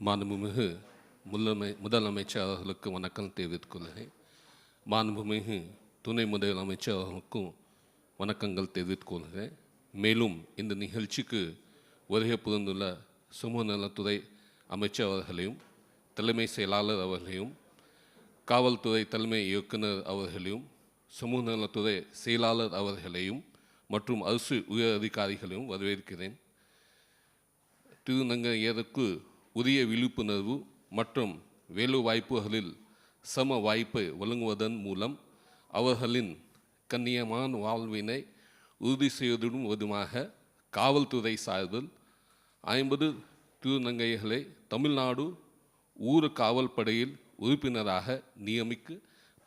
மாண்புமிகு முதலமைச்சர் அவர்களுக்கு வணக்கம் தெரிவித்துக் கொள்கிறேன். மாண்புமிகு துணை முதலமைச்சர் அவர்களுக்கும் வணக்கங்கள் தெரிவித்துக் கொள்கிறேன். மேலும் இந்த நிகழ்ச்சிக்கு வருகை புரிந்துள்ள சமூக நலத்துறை அமைச்சர் அவர்களையும், தலைமை செயலாளர் அவர்களையும், காவல்துறை தலைமை இயக்குனர் அவர்களையும், சமூக நலத்துறை செயலாளர் அவர்களையும் மற்றும் அரசு உயர் அதிகாரிகளையும் வரவேற்கிறேன். திருநங்கையருக்கு உரிய விழிப்புணர்வு மற்றும் வேலைவாய்ப்புகளில் சம வாய்ப்பை வழங்குவதன் மூலம் அவர்களின் கண்ணியமான வாழ்வினை உறுதி செய்வதுடன் விதமாக காவல்துறை சார்பில் 50 திருநங்கைகளை தமிழ்நாடு ஊர் காவல் படையில் உறுப்பினராக நியமிக்க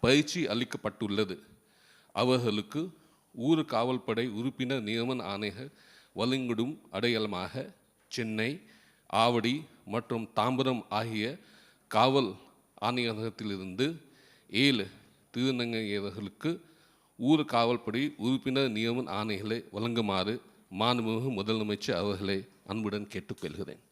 பயிற்சி அளிக்கப்பட்டுள்ளது. அவர்களுக்கு ஊர் காவல் படை உறுப்பினர் நியமன ஆணைகள் வழங்கிடும் அடையாளமாக சென்னை, ஆவடி மற்றும் தாம்பரம் ஆகிய காவல் ஆணையகத்திலிருந்து 7 திருநங்கையர்களுக்கு ஊர் காவல்படை உறுப்பினர் நியமன ஆணைகளை வழங்குமாறு மாண்புமிகு முதலமைச்சர் அவர்களை அன்புடன் கேட்டுக்கொள்கிறேன்.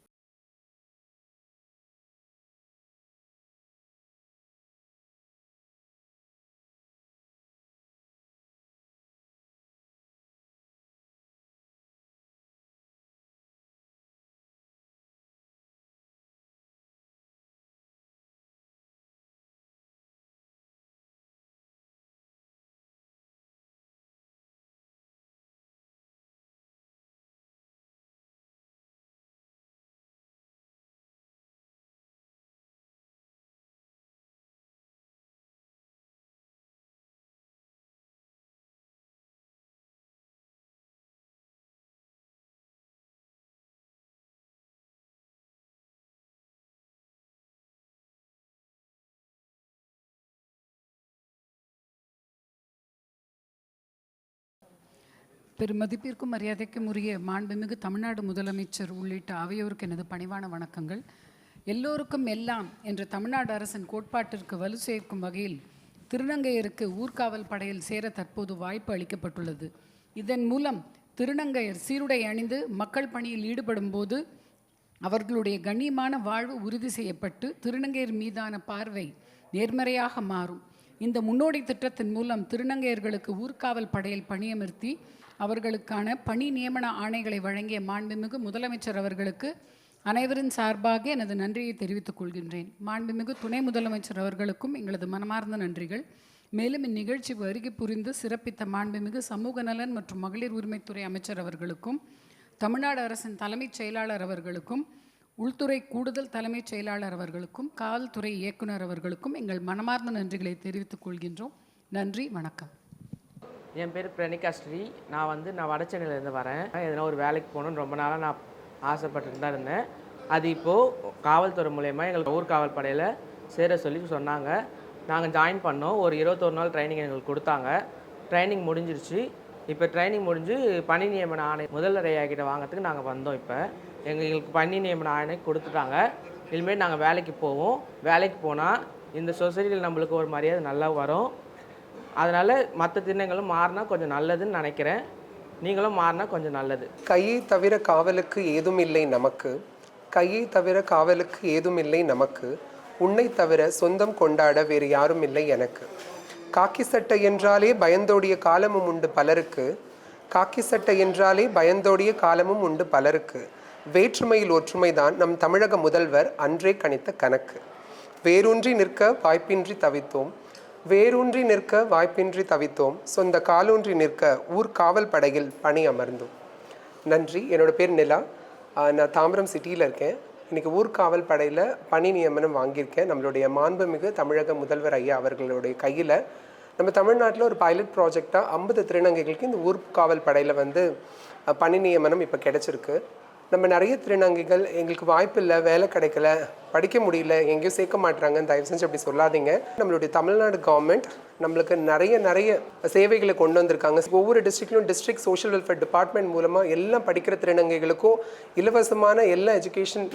பெருமதிப்பிற்கும் மரியாதைக்கும் உரிய மாண்புமிகு தமிழ்நாடு முதலமைச்சர் உள்ளிட்ட அவையோருக்கு எனது பணிவான வணக்கங்கள். எல்லோருக்கும் எல்லாம் என்ற தமிழ்நாடு அரசின் கோட்பாட்டிற்கு வலு சேர்க்கும் வகையில் திருநங்கையருக்கு ஊர்காவல் படையில் சேர தற்போது வாய்ப்பு அளிக்கப்பட்டுள்ளது. இதன் மூலம் திருநங்கையர் சீருடை அணிந்து மக்கள் பணியில் ஈடுபடும் போது அவர்களுடைய கண்ணியமான வாழ்வு உறுதி செய்யப்பட்டு திருநங்கையர் மீதான பார்வை நேர்மறையாக மாறும். இந்த முன்னோடி திட்டத்தின் மூலம் திருநங்கையர்களுக்கு ஊர்காவல் படையில் பணியமர்த்தி அவர்களுக்கான பணி நியமன ஆணைகளை வழங்கிய மாண்புமிகு முதலமைச்சர் அவர்களுக்கு அனைவரின் சார்பாக எனது நன்றியை தெரிவித்துக் கொள்கின்றேன். மாண்புமிகு துணை முதலமைச்சர் அவர்களுக்கும் எங்களது மனமார்ந்த நன்றிகள். மேலும் இந்நிகழ்ச்சி வருகை புரிந்து சிறப்பித்த மாண்புமிகு சமூக நலன் மற்றும் மகளிர் உரிமைத்துறை அமைச்சர் அவர்களுக்கும், தமிழ்நாடு அரசின் தலைமைச் செயலாளர் அவர்களுக்கும், உள்துறை கூடுதல் தலைமைச் செயலாளர் அவர்களுக்கும், காவல்துறை இயக்குனர் அவர்களுக்கும் எங்கள் மனமார்ந்த நன்றிகளை தெரிவித்துக் கொள்கின்றோம். நன்றி, வணக்கம். என் பேர் பிரணிகா ஸ்ரீ. நான் வடசென்னையிலேருந்து வரேன். எதனா ஒரு வேலைக்கு போகணுன்னு ரொம்ப நாளாக நான் ஆசைப்பட்டுட்டு தான் இருந்தேன். அது இப்போது காவல்துறை மூலயமா எங்களுக்கு ஊர் காவல் படையில் சேர சொல்லி சொன்னாங்க. நாங்கள் ஜாயின் பண்ணோம். ஒரு 21 நாள் ட்ரைனிங் எங்களுக்கு கொடுத்தாங்க. ட்ரைனிங் முடிஞ்சிருச்சு. இப்போ ட்ரைனிங் முடிஞ்சு பணி நியமன ஆணை முதல்வர் ஐயா கிட்ட வாங்கிறதுக்கு நாங்கள் வந்தோம். இப்போ எங்களுக்கு பணி நியமன ஆணை கொடுத்துட்டாங்க. இனிமேல் நாங்கள் வேலைக்கு போவோம். வேலைக்கு போனால் இந்த சொசைட்டியில் நம்மளுக்கு ஒரு மரியாதை நல்லா வரும். அதனால் மற்ற திண்ணங்களும் மாறினா கொஞ்சம் நல்லதுன்னு நினைக்கிறேன். நீங்களும் மாறினா கொஞ்சம் நல்லது. கையை தவிர காவலுக்கு ஏதும் இல்லை நமக்கு, கையை தவிர காவலுக்கு ஏதும் இல்லை நமக்கு, உன்னை தவிர சொந்தம் கொண்டாட வேறு யாரும் இல்லை எனக்கு. காக்கி சட்டை என்றாலே பயந்தோடிய காலமும் உண்டு பலருக்கு, காக்கி சட்டை என்றாலே பயந்தோடிய காலமும் உண்டு பலருக்கு. வேற்றுமையில் ஒற்றுமைதான் நம் தமிழக முதல்வர் அன்றே கணித்த கணக்கு. வேரூன்றி நிற்க வாய்ப்பின்றி தவித்தோம், வேரூன்றி நிற்க வாய்ப்பின்றி தவித்தோம், சொந்த காலூன்றி நிற்க ஊர் காவல் படையில் பணி அமர்ந்தோம். நன்றி. என்னோடய பேர் நிலா. நான் தாம்பரம் சிட்டியில் இருக்கேன். இன்றைக்கி ஊர் காவல் படையில் பணி நியமனம் வாங்கியிருக்கேன். நம்மளுடைய மாண்புமிகு தமிழக முதல்வர் ஐயா அவர்களுடைய கையில் நம்ம தமிழ்நாட்டில் ஒரு பைலட் ப்ராஜெக்டாக 50 திருநங்கைகளுக்கு இந்த ஊர் காவல் படையில் பணி நியமனம் இப்போ கிடச்சிருக்கு. நம்ம நிறைய திருநங்கைகள் எங்களுக்கு வாய்ப்பு இல்லை, வேலை கிடைக்கல, படிக்க முடியல, எங்கேயும் சேர்க்க மாட்டுறாங்க, தயவு செஞ்சு அப்படி சொல்லாதீங்க. நம்மளுடைய தமிழ்நாடு கவர்மெண்ட் நம்மளுக்கு நிறைய சேவைகளை கொண்டு வந்திருக்காங்க. ஒவ்வொரு டிஸ்ட்ரிக்ட்லையும் டிஸ்ட்ரிக்ட் சோஷியல் வெல்ஃபேர் டிபார்ட்மெண்ட் மூலமாக எல்லாம் படிக்கிற திருநங்கைகளுக்கும் இலவசமான எல்லா எஜுகேஷன்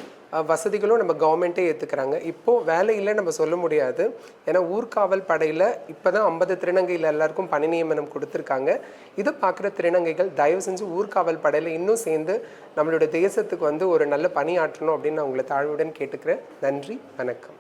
வசதிகளும் நம்ம கவர்மெண்ட்டே ஏற்றுக்கிறாங்க. இப்போது வேலை இல்லை நம்ம சொல்ல முடியாது. ஏன்னா ஊர்காவல் படையில் இப்போ தான் 50 திருநங்கையில் எல்லாருக்கும் பணி நியமனம் கொடுத்துருக்காங்க. இதை பார்க்குற திருநங்கைகள் தயவு செஞ்சு ஊர்காவல் படையில் இன்னும் சேர்ந்து நம்மளுடைய தேசத்துக்கு ஒரு நல்ல பணியாற்றணும் அப்படின்னு நான் உங்களை தாழ்வுடன் கேட்டுக்கிறேன். நன்றி, வணக்கம்.